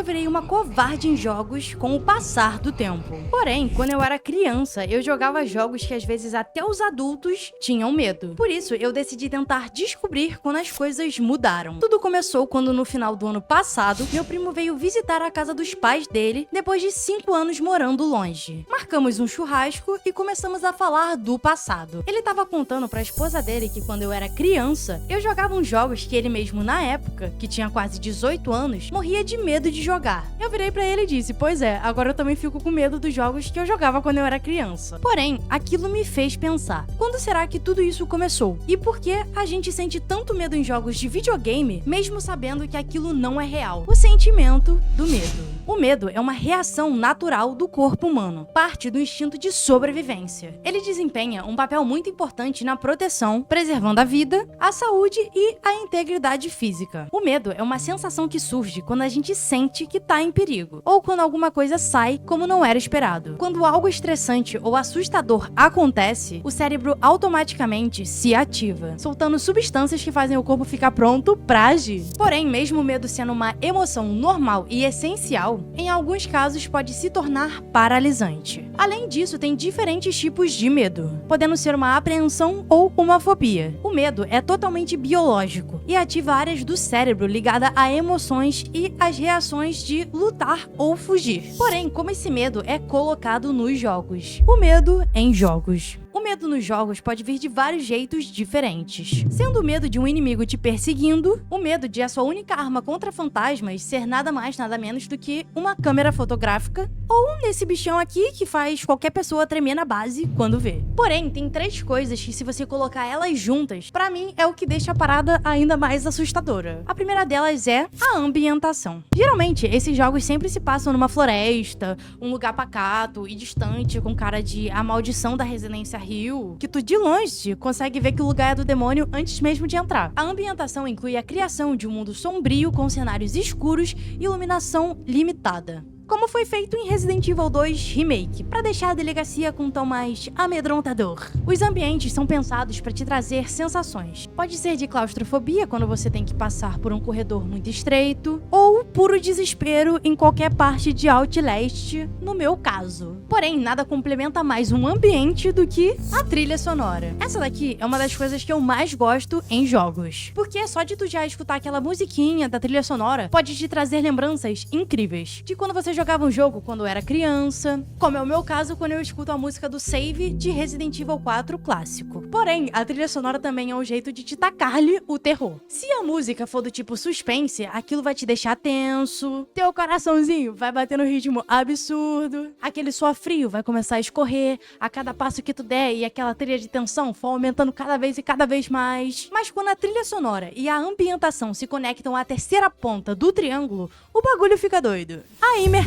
eu virei uma covarde em jogos com o passar do tempo. Porém, quando eu era criança, eu jogava jogos que às vezes até os adultos tinham medo. Por isso, eu decidi tentar descobrir quando as coisas mudaram. Tudo começou quando no final do ano passado, meu primo veio visitar a casa dos pais dele depois de 5 anos morando longe. Marcamos um churrasco e começamos a falar do passado. Ele tava contando pra esposa dele que quando eu era criança, eu jogava uns jogos que ele mesmo na época, que tinha quase 18 anos, morria de medo de jogar. Eu virei pra ele e disse, pois é, agora eu também fico com medo dos jogos que eu jogava quando eu era criança. Porém, aquilo me fez pensar, quando será que tudo isso começou? E por que a gente sente tanto medo em jogos de videogame, mesmo sabendo que aquilo não é real? O sentimento do medo. O medo é uma reação natural do corpo humano, parte do instinto de sobrevivência. Ele desempenha um papel muito importante na proteção, preservando a vida, a saúde e a integridade física. O medo é uma sensação que surge quando a gente sente que tá em perigo, ou quando alguma coisa sai como não era esperado. Quando algo estressante ou assustador acontece, o cérebro automaticamente se ativa, soltando substâncias que fazem o corpo ficar pronto pra agir. Porém, mesmo o medo sendo uma emoção normal e essencial, em alguns casos pode se tornar paralisante. Além disso, tem diferentes tipos de medo, podendo ser uma apreensão ou uma fobia. O medo é totalmente biológico e ativa áreas do cérebro ligadas a emoções e as reações de lutar ou fugir. Porém, como esse medo é colocado nos jogos? O medo em jogos. O medo nos jogos pode vir de vários jeitos diferentes, sendo o medo de um inimigo te perseguindo, o medo de a sua única arma contra fantasmas ser nada mais nada menos do que uma câmera fotográfica, ou nesse bichão aqui que faz qualquer pessoa tremer na base quando vê. Porém, tem 3 coisas que se você colocar elas juntas, pra mim é o que deixa a parada ainda mais assustadora. A primeira delas é a ambientação. Geralmente, esses jogos sempre se passam numa floresta, um lugar pacato e distante, com cara de A Maldição da Residência Hill, que tu de longe consegue ver que o lugar é do demônio antes mesmo de entrar. A ambientação inclui a criação de um mundo sombrio com cenários escuros e iluminação limitada, como foi feito em Resident Evil 2 Remake, para deixar a delegacia com um tom mais amedrontador. Os ambientes são pensados para te trazer sensações. Pode ser de claustrofobia, quando você tem que passar por um corredor muito estreito, ou puro desespero em qualquer parte de Outlast, no meu caso. Porém, nada complementa mais um ambiente do que a trilha sonora. Essa daqui é uma das coisas que eu mais gosto em jogos, porque só de tu já escutar aquela musiquinha da trilha sonora pode te trazer lembranças incríveis de quando você jogava um jogo quando eu era criança, como é o meu caso quando eu escuto a música do save de Resident Evil 4 clássico. Porém, a trilha sonora também é um jeito de te tacar-lhe o terror. Se a música for do tipo suspense, aquilo vai te deixar tenso, teu coraçãozinho vai bater no ritmo absurdo, aquele suor frio vai começar a escorrer a cada passo que tu der e aquela trilha de tensão for aumentando cada vez e cada vez mais. Mas quando a trilha sonora e a ambientação se conectam à terceira ponta do triângulo, o bagulho fica doido. A imersão.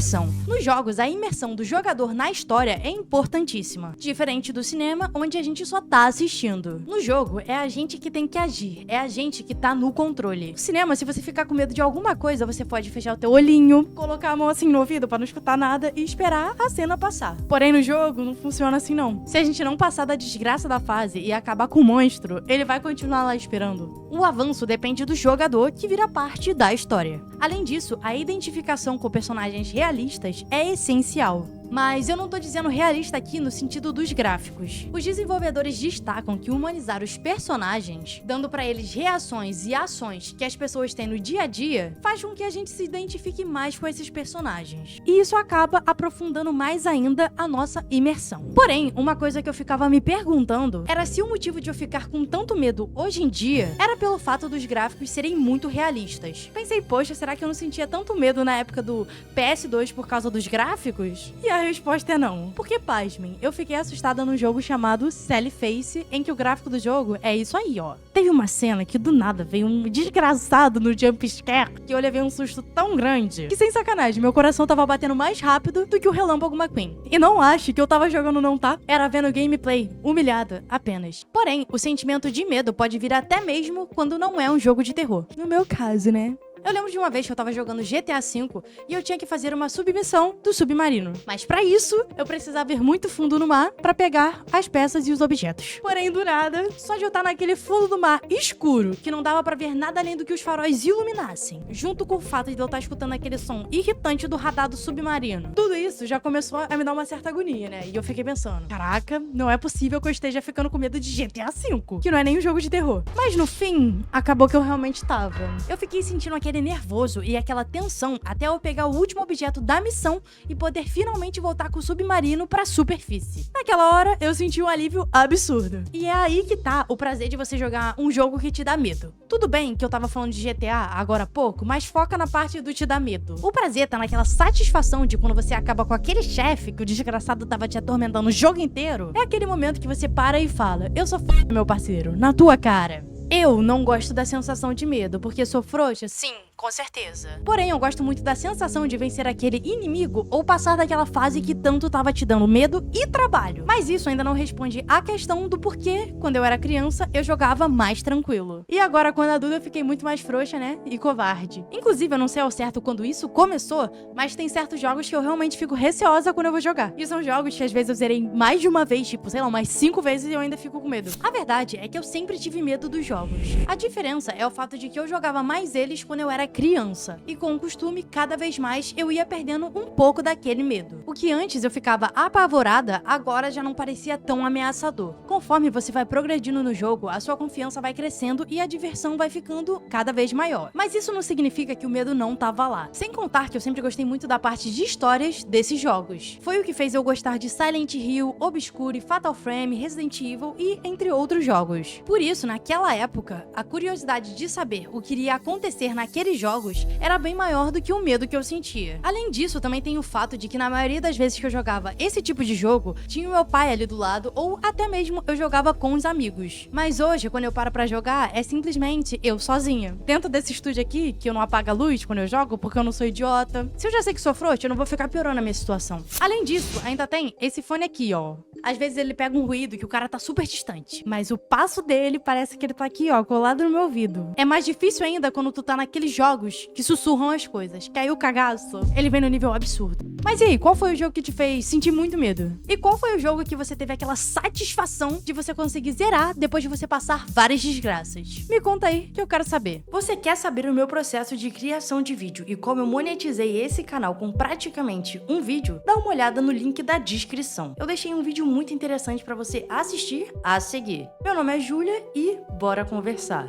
Nos jogos, a imersão do jogador na história é importantíssima, diferente do cinema, onde a gente só tá assistindo. No jogo, é a gente que tem que agir, é a gente que tá no controle. No cinema, se você ficar com medo de alguma coisa, você pode fechar o teu olhinho, colocar a mão assim no ouvido pra não escutar nada e esperar a cena passar. Porém, no jogo, não funciona assim não. Se a gente não passar da desgraça da fase e acabar com o monstro, ele vai continuar lá esperando. O avanço depende do jogador, que vira parte da história. Além disso, a identificação com personagens realistas é essencial. Mas eu não tô dizendo realista aqui no sentido dos gráficos. Os desenvolvedores destacam que humanizar os personagens, dando pra eles reações e ações que as pessoas têm no dia a dia, faz com que a gente se identifique mais com esses personagens. E isso acaba aprofundando mais ainda a nossa imersão. Porém, uma coisa que eu ficava me perguntando era se o motivo de eu ficar com tanto medo hoje em dia era pelo fato dos gráficos serem muito realistas. Pensei, poxa, será que eu não sentia tanto medo na época do PS2 por causa dos gráficos? E a resposta é não. Porque, pasmem, eu fiquei assustada num jogo chamado Sally Face, em que o gráfico do jogo é isso aí, ó. Teve uma cena que do nada veio um desgraçado no jumpscare que eu levei um susto tão grande que, sem sacanagem, meu coração tava batendo mais rápido do que o Relâmpago McQueen. E não ache que eu tava jogando não, tá? Era vendo gameplay, humilhada, apenas. Porém, o sentimento de medo pode vir até mesmo quando não é um jogo de terror. No meu caso, né? Eu lembro de uma vez que eu tava jogando GTA V e eu tinha que fazer uma submissão do submarino. Mas pra isso, eu precisava ir muito fundo no mar pra pegar as peças e os objetos. Porém, do nada, só de eu estar naquele fundo do mar escuro, que não dava pra ver nada além do que os faróis iluminassem, junto com o fato de eu estar escutando aquele som irritante do radar do submarino. Tudo isso já começou a me dar uma certa agonia, né? E eu fiquei pensando, caraca, não é possível que eu esteja ficando com medo de GTA V, que não é nem um jogo de terror. Mas no fim, acabou que eu realmente tava. Eu fiquei sentindo aquele nervoso e aquela tensão até eu pegar o último objeto da missão e poder finalmente voltar com o submarino pra superfície. Naquela hora, eu senti um alívio absurdo. E é aí que tá o prazer de você jogar um jogo que te dá medo. Tudo bem que eu tava falando de GTA agora há pouco, mas foca na parte do te dá medo. O prazer tá naquela satisfação de quando você acaba com aquele chefe que o desgraçado tava te atormentando o jogo inteiro. É aquele momento que você para e fala, eu sou f***, meu parceiro, na tua cara. Eu não gosto da sensação de medo, porque sou frouxa? Sim, com certeza. Porém, eu gosto muito da sensação de vencer aquele inimigo ou passar daquela fase que tanto tava te dando medo e trabalho. Mas isso ainda não responde à questão do porquê, quando eu era criança, eu jogava mais tranquilo. E agora, quando adulta, eu fiquei muito mais frouxa, né? E covarde. Inclusive, eu não sei ao certo quando isso começou, mas tem certos jogos que eu realmente fico receosa quando eu vou jogar. E são jogos que às vezes eu zerei mais de uma vez, tipo, sei lá, umas 5 vezes e eu ainda fico com medo. A verdade é que eu sempre tive medo dos jogos. A diferença é o fato de que eu jogava mais eles quando eu era criança. E com o costume, cada vez mais eu ia perdendo um pouco daquele medo. O que antes eu ficava apavorada, agora já não parecia tão ameaçador. Conforme você vai progredindo no jogo, a sua confiança vai crescendo e a diversão vai ficando cada vez maior. Mas isso não significa que o medo não tava lá. Sem contar que eu sempre gostei muito da parte de histórias desses jogos. Foi o que fez eu gostar de Silent Hill, Obscure, Fatal Frame, Resident Evil e entre outros jogos. Por isso, naquela época, a curiosidade de saber o que iria acontecer naqueles jogos era bem maior do que o medo que eu sentia. Além disso, também tem o fato de que na maioria das vezes que eu jogava esse tipo de jogo, tinha o meu pai ali do lado ou até mesmo eu jogava com os amigos. Mas hoje, quando eu paro pra jogar, é simplesmente eu sozinha. Dentro desse estúdio aqui, que eu não apago a luz quando eu jogo porque eu não sou idiota. Se eu já sei que sou frouxa, eu não vou ficar piorando a minha situação. Além disso, ainda tem esse fone aqui, ó. Às vezes ele pega um ruído que o cara tá super distante, mas o passo dele parece que ele tá aqui, ó, colado no meu ouvido. É mais difícil ainda quando tu tá naqueles jogos que sussurram as coisas. Que aí o cagaço, ele vem no nível absurdo. Mas e aí, qual foi o jogo que te fez sentir muito medo? E qual foi o jogo que você teve aquela satisfação de você conseguir zerar depois de você passar várias desgraças? Me conta aí, que eu quero saber. Você quer saber o meu processo de criação de vídeo e como eu monetizei esse canal com praticamente um vídeo? Dá uma olhada no link da descrição. Eu deixei um vídeo muito interessante pra você assistir a seguir. Meu nome é Júlia e bora conversar.